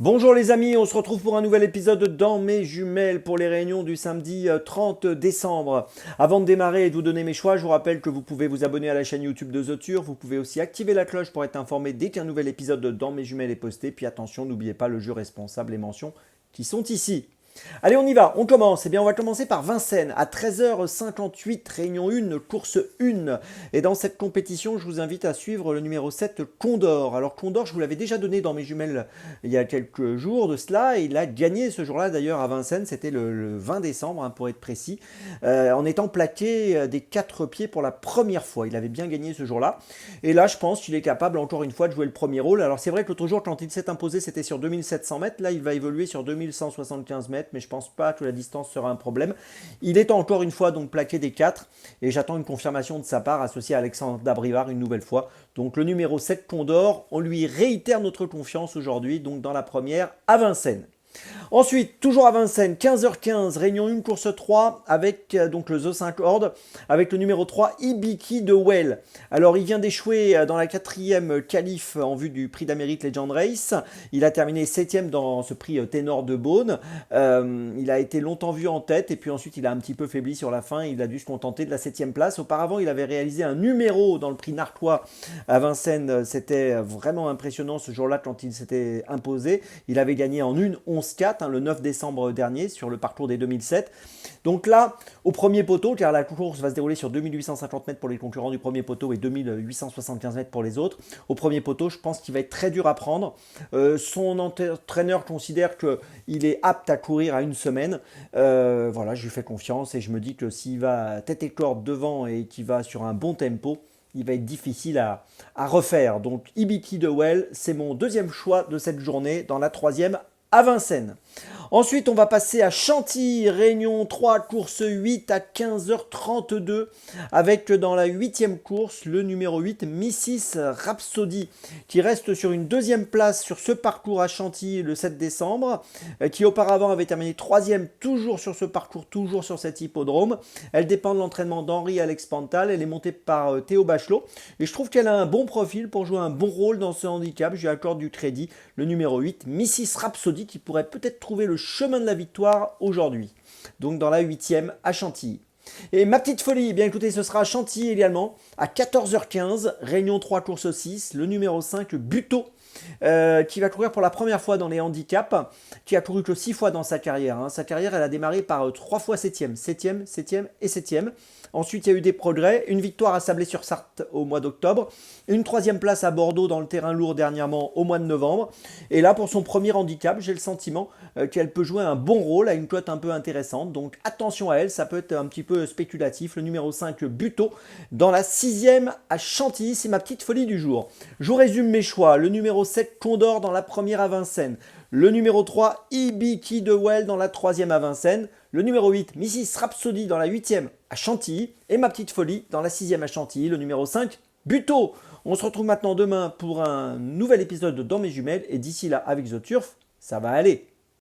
Bonjour les amis, on se retrouve pour un nouvel épisode dans mes jumelles pour les réunions du samedi 30 décembre. Avant de démarrer et de vous donner mes choix, je vous rappelle que vous pouvez vous abonner à la chaîne YouTube de Zotur, vous pouvez aussi activer la cloche pour être informé dès qu'un nouvel épisode de dans mes jumelles est posté. Puis attention, n'oubliez pas le jeu responsable et mentions qui sont ici. Allez, on y va, on commence. Eh bien, on va commencer par Vincennes à 13h58, réunion 1, course 1. Et dans cette compétition, je vous invite à suivre le numéro 7, Condor. Alors, Condor, je vous l'avais déjà donné dans mes jumelles il y a quelques jours de cela. Et il a gagné ce jour-là, d'ailleurs, à Vincennes. C'était le 20 décembre, pour être précis, en étant plaqué des 4 pieds pour la première fois. Il avait bien gagné ce jour-là. Et là, je pense qu'il est capable, encore une fois, de jouer le premier rôle. Alors, c'est vrai que l'autre jour, quand il s'est imposé, c'était sur 2700 mètres. Là, il va évoluer sur 2175 mètres. Mais je pense pas que la distance sera un problème. Il est encore une fois donc plaqué des 4 et j'attends une confirmation de sa part associée à Alexandre Dabrivard une nouvelle fois. Donc le numéro 7 Condor, on lui réitère notre confiance aujourd'hui donc dans la première à Vincennes. Ensuite, toujours à Vincennes, 15h15, réunion 1, course 3, avec donc le The 5 Horde, avec le numéro 3, Ibiki de Well. Alors, il vient d'échouer dans la 4e qualif en vue du prix d'Amérique Legend Race. Il a terminé 7e dans ce prix Ténor de Beaune. Il a été longtemps vu en tête, et puis ensuite, il a un petit peu faibli sur la fin. Il a dû se contenter de la 7e place. Auparavant, il avait réalisé un numéro dans le prix Nartois à Vincennes. C'était vraiment impressionnant ce jour-là quand il s'était imposé. Il avait gagné en 1-11-4. Le 9 décembre dernier sur le parcours des 2007. Donc là, au premier poteau, car la course va se dérouler sur 2850 mètres pour les concurrents du premier poteau et 2875 mètres pour les autres. Au premier poteau, je pense qu'il va être très dur à prendre. Son entraîneur considère qu'il est apte à courir à une semaine. Voilà, je lui fais confiance et je me dis que s'il va tête et corde devant et qu'il va sur un bon tempo, il va être difficile à refaire. Donc Ibiki de Well, c'est mon deuxième choix de cette journée dans la 3e à Vincennes. Ensuite, on va passer à Chantilly, réunion 3, course 8 à 15h32, avec dans la 8e course le numéro 8, Mrs. Rhapsody, qui reste sur une deuxième place sur ce parcours à Chantilly le 7 décembre, qui auparavant avait terminé 3e toujours sur ce parcours, toujours sur cet hippodrome. Elle dépend de l'entraînement d'Henri Alex Pantal, elle est montée par Théo Bachelot, et je trouve qu'elle a un bon profil pour jouer un bon rôle dans ce handicap. Je lui accorde du crédit, le numéro 8, Mrs. Rhapsody, qui pourrait peut-être trouver le chemin de la victoire aujourd'hui. Donc dans la 8e à Chantilly. Et ma petite folie, eh bien écoutez, ce sera à Chantilly également, à 14h15, réunion 3, course 6, le numéro 5, Buteau, qui va courir pour la première fois dans les handicaps, qui a couru que 6 fois dans sa carrière. Sa carrière, elle a démarré par 3 fois 7e, 7e, 7e et 7e. Ensuite, il y a eu des progrès, une victoire à Sablé-sur-Sarthe au mois d'octobre, une 3e place à Bordeaux dans le terrain lourd dernièrement au mois de novembre. Et là, pour son premier handicap, j'ai le sentiment qu'elle peut jouer un bon rôle à une cote un peu intéressante. Donc attention à elle, ça peut être un petit peu spéculatif. Le numéro 5, Buteau, dans la 6e à Chantilly, c'est ma petite folie du jour. Je vous résume mes choix. Le numéro 7, Condor dans la première à Vincennes. Le numéro 3, Ibiki de Well dans la 3e à Vincennes. Le numéro 8, Mrs. Rhapsody dans la 8e à Chantilly. Et ma petite folie dans la 6e à Chantilly, le numéro 5, Buteau. On se retrouve maintenant demain pour un nouvel épisode de Dans mes jumelles. Et d'ici là, avec The Turf, ça va aller.